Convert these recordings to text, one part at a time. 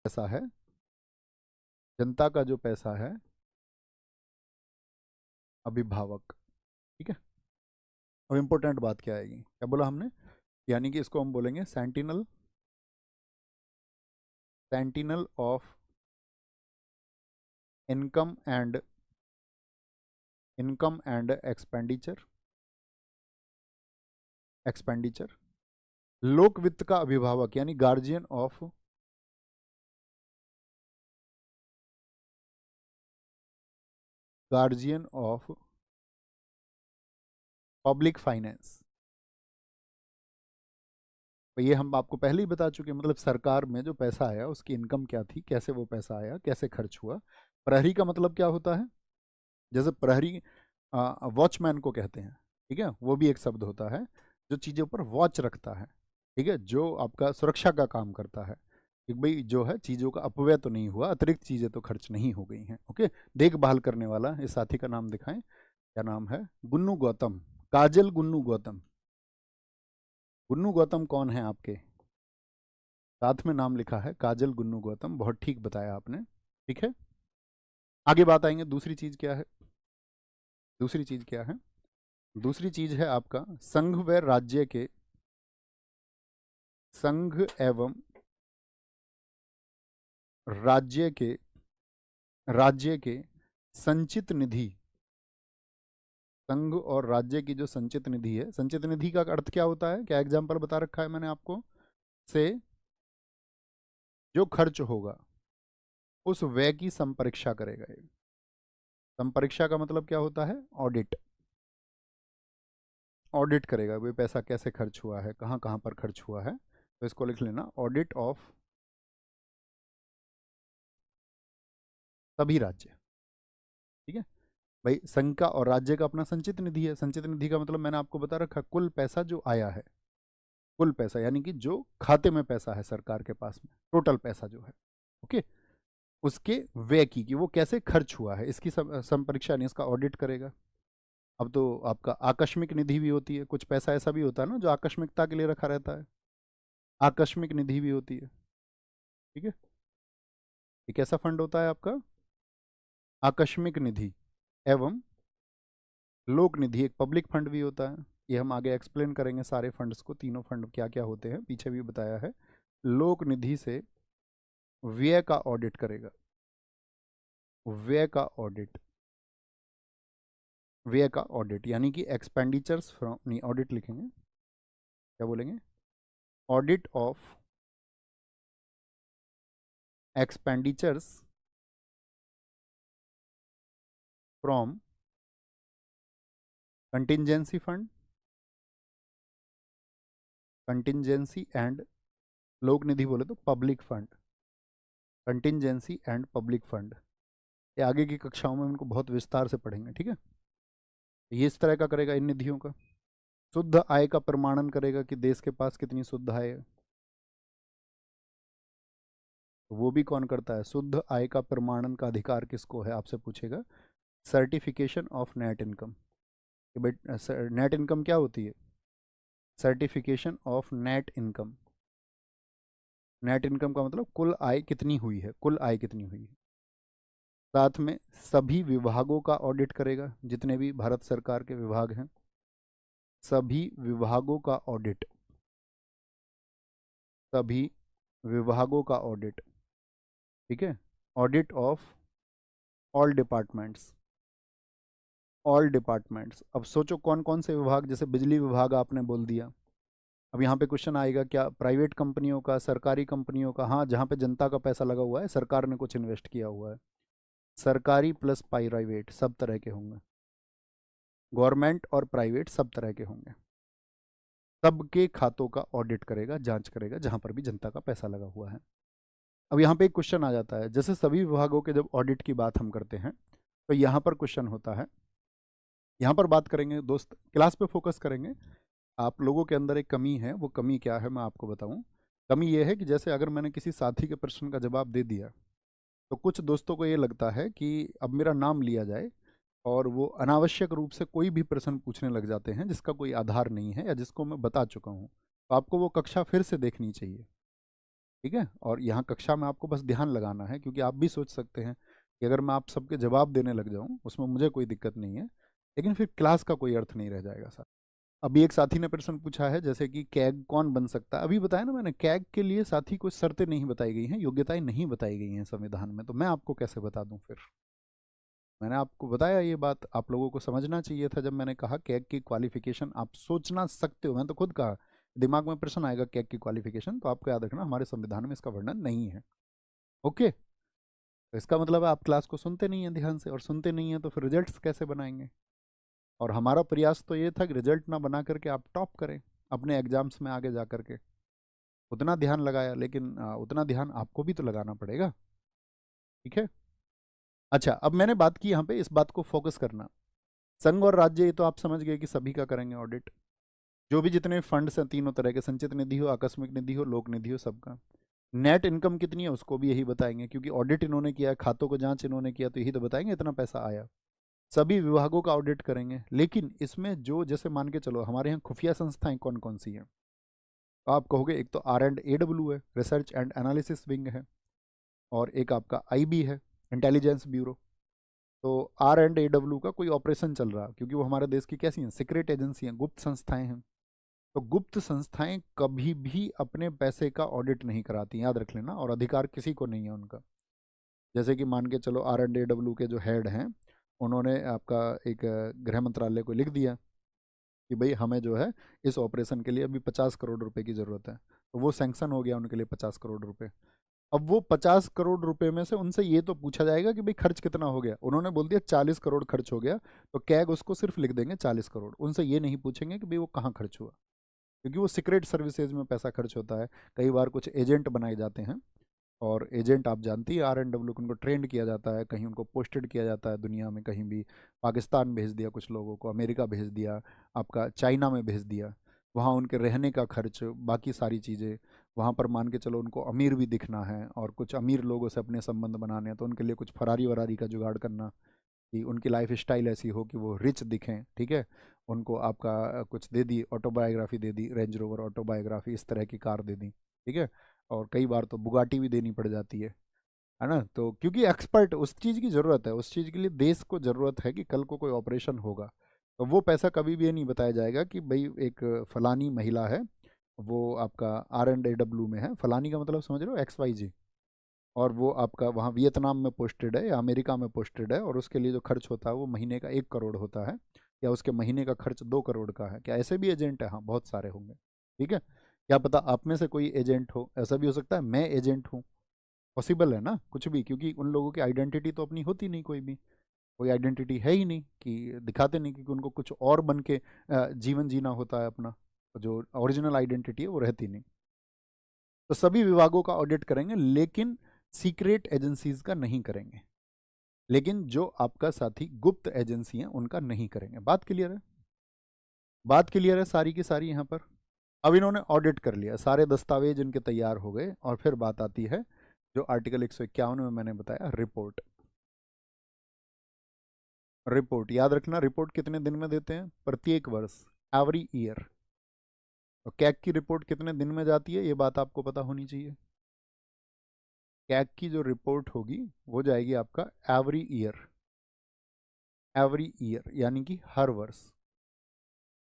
पैसा है, जनता का जो पैसा है अभिभावक। ठीक है। अब इंपॉर्टेंट बात क्या आएगी, क्या बोला हमने, यानी कि इसको हम बोलेंगे sentinel, sentinel of income and expenditure, expenditure. लोक वित्त का अभिभावक यानी guardian of, guardian of public finance. तो ये हम आपको पहले ही बता चुके हैं, मतलब सरकार में जो पैसा आया उसकी इनकम क्या थी, कैसे वो पैसा आया, कैसे खर्च हुआ। प्रहरी का मतलब क्या होता है, जैसे प्रहरी वॉचमैन को कहते हैं, ठीक है, वो भी एक शब्द होता है जो चीज़ों पर वॉच रखता है, ठीक है, जो आपका सुरक्षा का काम करता है कि भाई जो है चीज़ों का अपव्यय तो नहीं हुआ, अतिरिक्त चीज़ें तो खर्च नहीं हो गई हैं। ओके, देखभाल करने वाला इस साथी का नाम दिखाएं, क्या नाम है, गुन्नू गौतम, काजल गुन्नू गौतम। गुन्नू गौतम कौन है आपके, साथ में नाम लिखा है काजल गुन्नू गौतम, बहुत ठीक बताया आपने। ठीक है, आगे बात आएंगे, दूसरी चीज़ क्या है, दूसरी चीज़ क्या है, दूसरी चीज़ है आपका संघ व राज्य के, संघ एवं राज्य के, राज्य के संचित निधि, संघ और राज्य की जो संचित निधि है, संचित निधि का अर्थ क्या होता है, क्या एग्जाम्पल बता रखा है मैंने आपको, से जो खर्च होगा उस व्यय की संपरीक्षा करेगा ये। संपरीक्षा का मतलब क्या होता है, ऑडिट, ऑडिट करेगा भाई पैसा कैसे खर्च हुआ है, कहाँ कहाँ पर खर्च हुआ है, तो इसको लिख लेना, ऑडिट ऑफ सभी राज्य। ठीक है भाई, संघ का और राज्य का अपना संचित निधि है, संचित निधि का मतलब मैंने आपको बता रखा, कुल पैसा जो आया है, कुल पैसा यानी कि जो खाते में पैसा है सरकार के पास में, टोटल पैसा जो है, ओके, उसके व्यय की कि वो कैसे खर्च हुआ है, इसकी संपरीक्षा यानी इसका ऑडिट करेगा। अब तो आपका आकस्मिक निधि भी होती है, कुछ पैसा ऐसा भी होता है ना जो आकस्मिकता के लिए रखा रहता है, आकस्मिक निधि भी होती है। ठीक है, ये कैसा फंड होता है आपका, आकस्मिक निधि एवं लोक निधि, एक पब्लिक फंड भी होता है। ये हम आगे एक्सप्लेन करेंगे सारे फंड्स को, तीनों फंड क्या क्या होते हैं पीछे भी बताया है। लोक निधि से व्यय का ऑडिट करेगा, व्यय का ऑडिट, व्यय का ऑडिट यानी कि एक्सपेंडिचर्स फ्रॉम, नहीं ऑडिट लिखेंगे, क्या बोलेंगे, audit of expenditures from contingency fund, contingency and, लोक निधि बोले तो public fund, contingency and public fund. ये आगे की कक्षाओं में उनको बहुत विस्तार से पढ़ेंगे। ठीक है, ये इस तरह का करेगा इन निधियों का। शुद्ध आय का प्रमाणन करेगा कि देश के पास कितनी शुद्ध आय है, वो भी कौन करता है, शुद्ध आय का प्रमाणन का अधिकार किसको है आपसे पूछेगा, certification of net income. Net income क्या होती है, certification of net income, net income का मतलब कुल आय कितनी हुई है, कुल आय कितनी हुई है। साथ में सभी विभागों का ऑडिट करेगा, जितने भी भारत सरकार के विभाग हैं सभी विभागों का ऑडिट, सभी विभागों का ऑडिट। ठीक है, audit of all departments, all departments. अब सोचो कौन कौन से विभाग, जैसे बिजली विभाग आपने बोल दिया, अब यहाँ पे क्वेश्चन आएगा क्या प्राइवेट कंपनियों का, सरकारी कंपनियों का, हाँ जहाँ पे जनता का पैसा लगा हुआ है, सरकार ने कुछ इन्वेस्ट किया हुआ है, सरकारी प्लस प्राइवेट सब तरह के होंगे, गवर्नमेंट और प्राइवेट सब तरह के होंगे, सबके खातों का ऑडिट करेगा, जांच करेगा जहाँ पर भी जनता का पैसा लगा हुआ है। अब यहाँ पे एक क्वेश्चन आ जाता है, जैसे सभी विभागों के जब ऑडिट की बात हम करते हैं तो यहाँ पर क्वेश्चन होता है, यहाँ पर बात करेंगे दोस्त, क्लास पे फोकस करेंगे। आप लोगों के अंदर एक कमी है, वो कमी क्या है मैं आपको बताऊं। कमी ये है कि जैसे अगर मैंने किसी साथी के प्रश्न का जवाब दे दिया तो कुछ दोस्तों को ये लगता है कि अब मेरा नाम लिया जाए और वो अनावश्यक रूप से कोई भी प्रश्न पूछने लग जाते हैं जिसका कोई आधार नहीं है या जिसको मैं बता चुका हूँ, तो आपको वो कक्षा फिर से देखनी चाहिए। ठीक है। और यहाँ कक्षा में आपको बस ध्यान लगाना है, क्योंकि आप भी सोच सकते हैं कि अगर मैं आप सबके जवाब देने लग जाऊँ उसमें मुझे कोई दिक्कत नहीं है, लेकिन फिर क्लास का कोई अर्थ नहीं रह जाएगा सर। अभी एक साथी ने प्रश्न पूछा है जैसे कि कैग कौन बन सकता है। अभी बताया ना मैंने, कैग के लिए साथी कुछ शर्तें नहीं बताई गई हैं, योग्यताएं नहीं बताई गई हैं संविधान में, तो मैं आपको कैसे बता दूं फिर। मैंने आपको बताया, ये बात आप लोगों को समझना चाहिए था जब मैंने कहा कैग की क्वालिफिकेशन आप सोचना सकते हो। मैंने तो खुद कहा दिमाग में प्रश्न आएगा कैग की क्वालिफिकेशन, तो आपको याद रखना हमारे संविधान में इसका वर्णन नहीं है। ओके, तो इसका मतलब है आप क्लास को सुनते नहीं हैं ध्यान से, और सुनते नहीं हैं तो फिर रिजल्ट्स कैसे बनाएंगे। और हमारा प्रयास तो ये था कि रिजल्ट ना बना करके आप टॉप करें अपने एग्जाम्स में आगे जा करके। उतना ध्यान लगाया, लेकिन उतना ध्यान आपको भी तो लगाना पड़ेगा। ठीक है। अच्छा, अब मैंने बात की यहाँ पे इस बात को फोकस करना, संघ और राज्य, ये तो आप समझ गए कि सभी का करेंगे ऑडिट। जो भी जितने फंड्स हैं तीनों तरह के, संचित निधि हो, आकस्मिक निधि हो, लोक निधि हो, सबका नेट इनकम कितनी है उसको भी यही बताएंगे, क्योंकि ऑडिट इन्होंने किया, खातों को जांच इन्होंने किया, तो यही तो बताएंगे इतना पैसा आया। सभी विभागों का ऑडिट करेंगे, लेकिन इसमें जो जैसे मान के चलो हमारे यहाँ खुफिया संस्थाएं कौन कौन सी हैं, तो आप कहोगे एक तो R&AW है, रिसर्च एंड एनालिसिस विंग है, और एक आपका IB है, इंटेलिजेंस ब्यूरो। तो R&AW का कोई ऑपरेशन चल रहा, क्योंकि वो हमारे देश की कैसी हैं, सीक्रेट एजेंसी हैं, गुप्त संस्थाएं हैं। तो गुप्त संस्थाएं कभी भी अपने पैसे का ऑडिट नहीं कराती, याद रख लेना, और अधिकार किसी को नहीं है उनका। जैसे कि मान के चलो R&AW के जो हेड हैं, उन्होंने आपका एक गृह मंत्रालय को लिख दिया कि भाई हमें जो है इस ऑपरेशन के लिए अभी 50 करोड़ रुपए की ज़रूरत है, तो वो सैंक्शन हो गया उनके लिए 50 करोड़ रुपए। अब वो 50 करोड़ रुपए में से उनसे ये तो पूछा जाएगा कि भाई खर्च कितना हो गया, उन्होंने बोल दिया 40 करोड़ खर्च हो गया, तो कैग उसको सिर्फ लिख देंगे 40 करोड़, उनसे ये नहीं पूछेंगे कि भाई वो कहाँ खर्च हुआ, क्योंकि वो सीक्रेट सर्विसेज में पैसा खर्च होता है। कई बार कुछ एजेंट बनाए जाते हैं, और एजेंट आप जानती है R&W को, उनको ट्रेंड किया जाता है, कहीं उनको पोस्टेड किया जाता है दुनिया में, कहीं भी पाकिस्तान भेज दिया कुछ लोगों को, अमेरिका भेज दिया, आपका चाइना में भेज दिया, वहाँ उनके रहने का खर्च, बाकी सारी चीज़ें, वहाँ पर मान के चलो उनको अमीर भी दिखना है और कुछ अमीर लोगों से अपने संबंध बनाने हैं, तो उनके लिए कुछ फरारी वरारी का जुगाड़ करना कि उनकी लाइफ स्टाइल ऐसी हो कि वो रिच दिखें। ठीक है, उनको आपका कुछ दे दी, ऑटोबायोग्राफी दे दी, रेंज रोवर ऑटोबायोग्राफी, इस तरह की कार दे दी। ठीक है, और कई बार तो बुगाटी भी देनी पड़ जाती है ना। तो क्योंकि एक्सपर्ट उस चीज़ की ज़रूरत है, उस चीज़ के लिए देश को ज़रूरत है कि कल को कोई ऑपरेशन होगा, तो वो पैसा कभी भी ये नहीं बताया जाएगा कि भाई एक फलानी महिला है, वो आपका R&AW में है, फलानी का मतलब समझ रहे हो, XYZ, और वो आपका वहाँ वियतनाम में पोस्टेड है या अमेरिका में पोस्टेड है, और उसके लिए जो खर्च होता है वो महीने का 1 करोड़ होता है, या उसके महीने का खर्च 2 करोड़ का है। क्या ऐसे भी एजेंट है? हाँ, बहुत सारे होंगे। ठीक है, क्या पता आप में से कोई एजेंट हो, ऐसा भी हो सकता है मैं एजेंट हूँ, पॉसिबल है ना कुछ भी, क्योंकि उन लोगों की आइडेंटिटी तो अपनी होती नहीं, कोई भी कोई आइडेंटिटी है ही नहीं, कि दिखाते नहीं, क्योंकि उनको कुछ और बन के जीवन जीना होता है अपना, तो जो ओरिजिनल आइडेंटिटी है वो रहती नहीं। तो सभी विभागों का ऑडिट करेंगे, लेकिन सीक्रेट एजेंसीज का नहीं करेंगे, लेकिन जो आपका साथी गुप्त एजेंसी हैं उनका नहीं करेंगे। बात क्लियर है? बात क्लियर है सारी की सारी यहाँ पर। अब इन्होंने ऑडिट कर लिया, सारे दस्तावेज इनके तैयार हो गए, और फिर बात आती है जो आर्टिकल 151 में मैंने बताया, रिपोर्ट। रिपोर्ट याद रखना, रिपोर्ट कितने दिन में देते हैं? प्रत्येक वर्ष, एवरी ईयर। तो कैग की रिपोर्ट कितने दिन में जाती है, ये बात आपको पता होनी चाहिए। कैग की जो रिपोर्ट होगी वो जाएगी आपका एवरी ईयर, एवरी ईयर यानी कि हर वर्ष।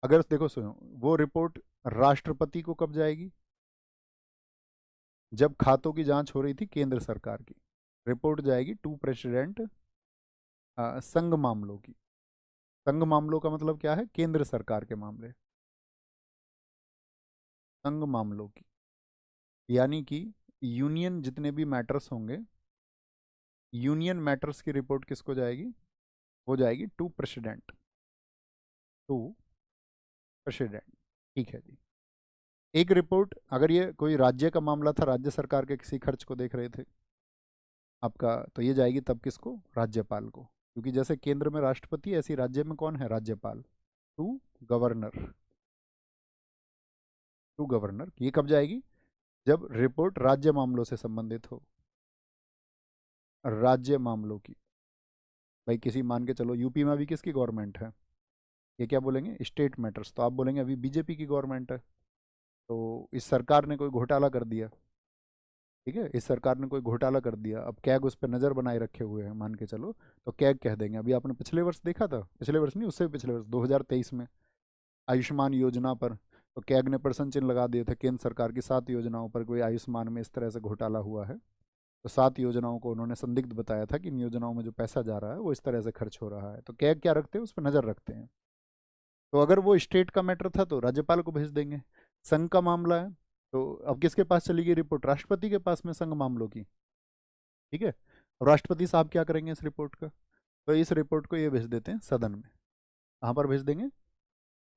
अगर देखो सुनो, वो रिपोर्ट राष्ट्रपति को कब जाएगी? जब खातों की जांच हो रही थी केंद्र सरकार की, रिपोर्ट जाएगी टू प्रेसिडेंट संघ मामलों की। संघ मामलों का मतलब क्या है? केंद्र सरकार के मामले, संघ मामलों की, यानी कि यूनियन जितने भी मैटर्स होंगे, यूनियन मैटर्स की रिपोर्ट किसको जाएगी? वो जाएगी टू प्रेसिडेंट, टू प्रेसिडेंट। ठीक है जी। एक रिपोर्ट, अगर ये कोई राज्य का मामला था, राज्य सरकार के किसी खर्च को देख रहे थे आपका, तो ये जाएगी तब किसको? राज्यपाल को, क्योंकि जैसे केंद्र में राष्ट्रपति ऐसी राज्य में कौन है? राज्यपाल। To governor, to governor. ये कब जाएगी? जब रिपोर्ट राज्य मामलों से संबंधित हो, राज्य मामलों की। भाई किसी मान के चलो यूपी में अभी किसकी गवर्नमेंट है, ये क्या बोलेंगे? स्टेट मैटर्स, तो आप बोलेंगे अभी बीजेपी की गवर्नमेंट है, तो इस सरकार ने कोई घोटाला कर दिया, ठीक है, इस सरकार ने कोई घोटाला कर दिया, अब कैग उस पर नज़र बनाए रखे हुए हैं मान के चलो, तो कैग कह देंगे। अभी आपने पिछले वर्ष देखा था, पिछले वर्ष नहीं उससे भी पिछले वर्ष 2023 में आयुष्मान योजना पर तो कैग ने प्रश्न चिन्ह लगा दिए थे, केंद्र सरकार की 7 योजनाओं पर कोई आयुष्मान में इस तरह से घोटाला हुआ है। तो 7 योजनाओं को उन्होंने संदिग्ध बताया था कि इन योजनाओं में जो पैसा जा रहा है वो इस तरह से खर्च हो रहा है, तो कैग क्या रखते हैं, उस पर नज़र रखते हैं। तो अगर वो स्टेट का मैटर था तो राज्यपाल को भेज देंगे। संघ का मामला है तो अब किसके पास चलेगी रिपोर्ट, राष्ट्रपति के पास में संघ मामलों की। ठीक है, अब राष्ट्रपति साहब क्या करेंगे इस रिपोर्ट का, तो इस रिपोर्ट को ये भेज देते हैं सदन में। कहाँ पर भेज देंगे,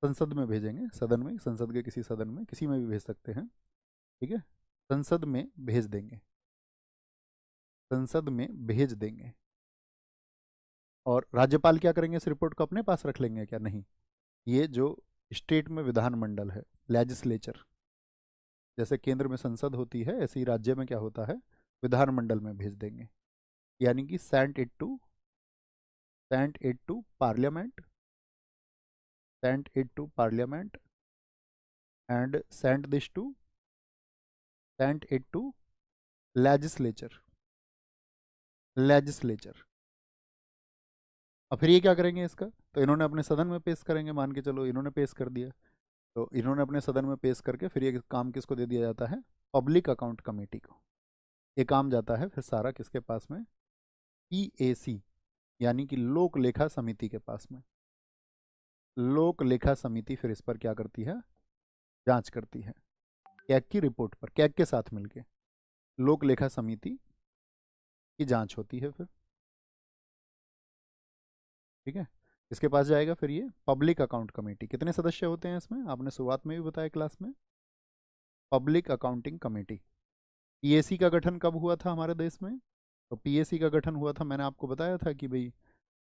संसद में भेजेंगे, सदन में, संसद के किसी सदन में, किसी में भी भेज सकते हैं। ठीक है, संसद में भेज देंगे, संसद में भेज देंगे। और राज्यपाल क्या करेंगे, इस रिपोर्ट को अपने पास रख लेंगे क्या, नहीं, ये जो स्टेट में विधानमंडल है, लेजिस्लेचर, जैसे केंद्र में संसद होती है ऐसे ही राज्य में क्या होता है, विधानमंडल में भेज देंगे। यानी कि sent it to parliament, sent it to parliament and sent it to legislature, legislature. अब फिर ये क्या करेंगे इसका, तो इन्होंने अपने सदन में पेश करेंगे, मान के चलो इन्होंने पेश कर दिया, तो इन्होंने अपने सदन में पेश करके फिर ये काम किसको दे दिया जाता है, पब्लिक अकाउंट कमेटी को। ये काम जाता है फिर सारा किसके पास में, पीएसी, यानी कि लोक लेखा समिति के पास में। लोक लेखा समिति फिर इस पर क्या करती है, जांच करती है, कैग की रिपोर्ट पर, कैग के साथ मिलके लोक लेखा समिति की जांच होती है फिर। ठीक है, इसके पास जाएगा फिर ये पब्लिक अकाउंट कमेटी। कितने सदस्य होते हैं इसमें, आपने शुरुआत में भी बताया क्लास में, पब्लिक अकाउंटिंग कमेटी। पीएसी का गठन कब हुआ था हमारे देश में, तो पीएसी का गठन हुआ था, मैंने आपको बताया था कि भाई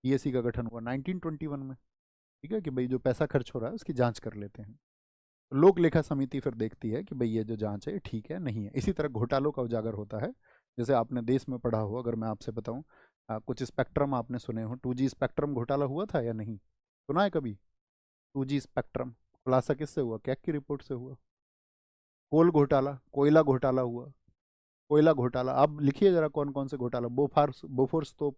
पीएसी का गठन हुआ 1921 में। ठीक है, कि भाई जो पैसा खर्च हो रहा है उसकी जांच कर लेते हैं। तो लोक लेखा समिति फिर देखती है कि भाई ये जो जांच है ठीक है नहीं है। इसी तरह घोटालों का उजागर होता है, जैसे आपने देश में पढ़ा हो, अगर मैं आपसे बताऊं, कुछ स्पेक्ट्रम आपने सुने हो, 2G स्पेक्ट्रम घोटाला हुआ था या नहीं, सुना है कभी, 2G स्पेक्ट्रम खुलासा किससे हुआ, कैग की रिपोर्ट से हुआ। कोल घोटाला, कोयला घोटाला हुआ, कोयला घोटाला, आप लिखिए जरा कौन कौन से घोटाला, बोफोर्स तोप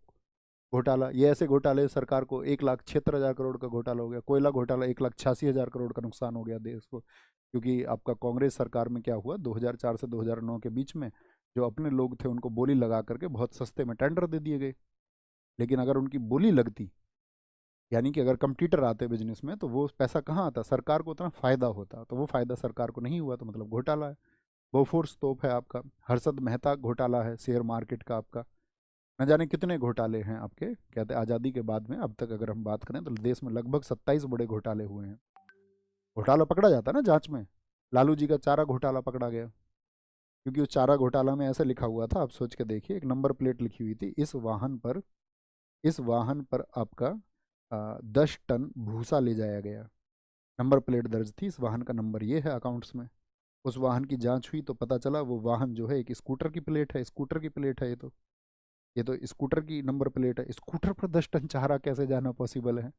घोटाला, ये ऐसे घोटाले सरकार को 1,76,000 करोड़ का घोटाला हो गया। कोयला घोटाला 1,86,000 करोड़ का नुकसान हो गया देश को, क्योंकि आपका कांग्रेस सरकार में क्या हुआ 2004 से 2009 के बीच में, जो अपने लोग थे उनको बोली लगा करके बहुत सस्ते में टेंडर दे दिए गए। लेकिन अगर उनकी बोली लगती, यानी कि अगर कंपटीटर आते बिजनेस में, तो वो पैसा कहाँ आता, सरकार को उतना फायदा होता, तो वो फायदा सरकार को नहीं हुआ, तो मतलब घोटाला है। बोफोर्स तोप है आपका, हर्षद मेहता घोटाला है शेयर मार्केट का आपका, न जाने कितने घोटाले हैं आपके, कहते हैं आज़ादी के बाद में अब तक अगर हम बात करें तो देश में लगभग 27 बड़े घोटाले हुए हैं। घोटाला पकड़ा जाता है ना जांच में, लालू जी का चारा घोटाला पकड़ा गया, क्योंकि उस चारा घोटाला में ऐसे लिखा हुआ था, आप सोच के देखिए, एक नंबर प्लेट लिखी हुई थी, इस वाहन पर आपका 10 टन भूसा ले जाया गया, नंबर प्लेट दर्ज थी, इस वाहन का नंबर ये है अकाउंट्स में। उस वाहन की जांच हुई तो पता चला वो वाहन जो है एक स्कूटर की प्लेट है, स्कूटर की प्लेट है, ये तो स्कूटर की नंबर प्लेट है, स्कूटर पर 10 टन चारा कैसे जाना पॉसिबल है।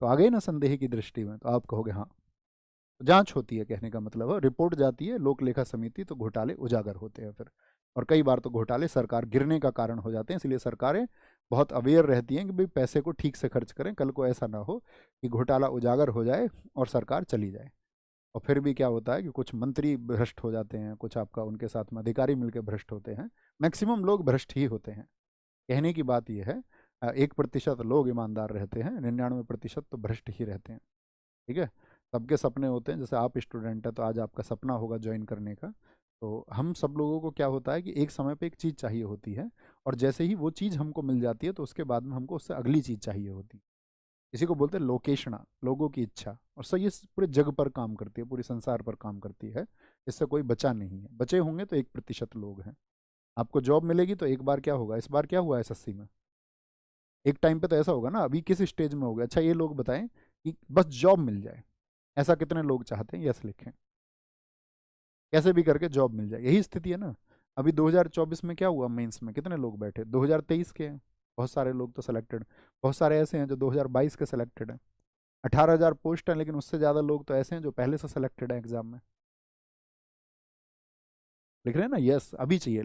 तो आ गए ना संदेह की दृष्टि में, तो आप कहोगे हाँ, तो जांच होती है, कहने का मतलब है रिपोर्ट जाती है लोक लेखा समिति, तो घोटाले उजागर होते हैं फिर। और कई बार तो घोटाले सरकार गिरने का कारण हो जाते हैं, इसलिए सरकारें बहुत अवेयर रहती हैं कि भाई पैसे को ठीक से खर्च करें, कल को ऐसा ना हो कि घोटाला उजागर हो जाए और सरकार चली जाए। और फिर भी क्या होता है कि कुछ मंत्री भ्रष्ट हो जाते हैं, कुछ आपका उनके साथ में अधिकारी मिलकर भ्रष्ट होते हैं, मैक्सिमम लोग भ्रष्ट ही होते हैं। कहने की बात यह है 1% लोग ईमानदार रहते हैं, 99% तो भ्रष्ट ही रहते हैं। ठीक है, सबके सपने होते हैं, जैसे आप स्टूडेंट है तो आज आपका सपना होगा ज्वाइन करने का, तो हम सब लोगों को क्या होता है कि एक समय पे एक चीज़ चाहिए होती है, और जैसे ही वो चीज़ हमको मिल जाती है तो उसके बाद में हमको उससे अगली चीज़ चाहिए होती है। इसी को बोलते हैं लोकेशना, लोगों की इच्छा। और सर ये पूरे जग पर काम करती है, पूरे संसार पर काम करती है, इससे कोई बचा नहीं है, बचे होंगे तो 1% लोग हैं। आपको जॉब मिलेगी तो एक बार क्या होगा, इस बार क्या हुआ एसएससी में, एक टाइम पे तो ऐसा होगा ना, अभी किस स्टेज में हो गया, अच्छा ये लोग बताएं कि बस जॉब मिल जाए, ऐसा कितने लोग चाहते हैं, यस लिखें, कैसे भी करके जॉब मिल जाए, यही स्थिति है ना। अभी 2024 में क्या हुआ, मेंस में कितने लोग बैठे, 2023 के हैं, बहुत सारे लोग तो सिलेक्टेड, बहुत सारे ऐसे हैं जो 2022 के सिलेक्टेड हैं। 18,000 पोस्ट हैं, लेकिन उससे ज़्यादा लोग तो ऐसे हैं जो पहले से सिलेक्टेड हैं एग्जाम में। लिख रहे हैं ना, यस अभी चाहिए,